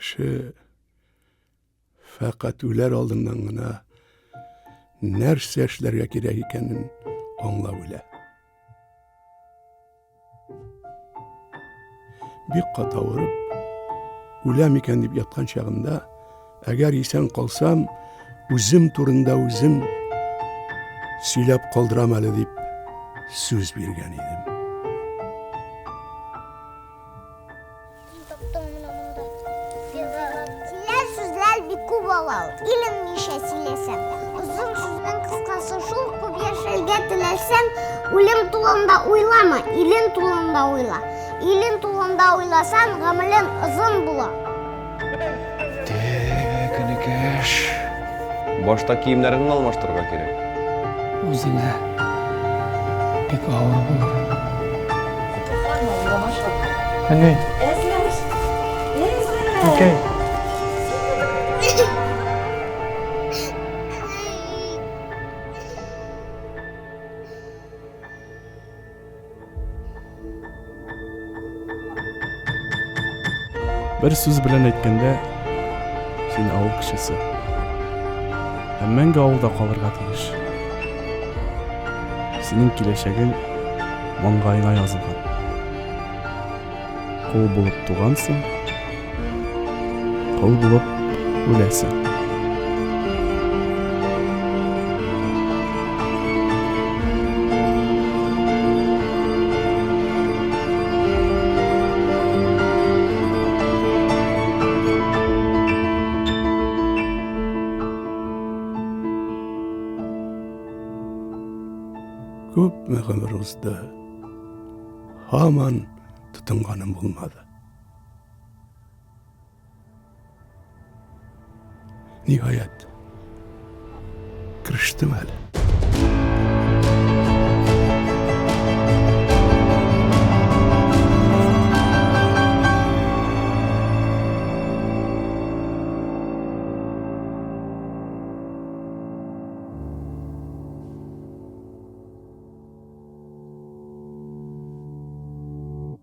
Kişi fakat öler aldından gına nerse işlerge gerek ekenin anla öle. Bir kata vurup ölem iken deyip yatkan çağımda eğer isen kalsam üzüm turunda üzüm söylep kaldıramalı deyip söz bergen idim. Siler sözler bir kubalal, ilim nişe silesem. Uzun sözün kıskası şul kup yaşelge dilesem, ölüm tulunda uylama, ilin tulunda uyla. İlin tulunda uylasan, gamilin uzun bula. Tenekеш. Başta kiyimlerini almıştırga gerek. O'zingga pek og'ir bo'lur. Qanday? Okey. Bir söz bilen aytganda sen avul kishisi. Hemmenge avulda kalırga tegish. Senin kileşegin mangayına yazılgan. Kul bulup tuğansın, kul bulup ölesin. Köp meğamırızda haman tutunganım bulmadı. Nihayet kırıştım hele.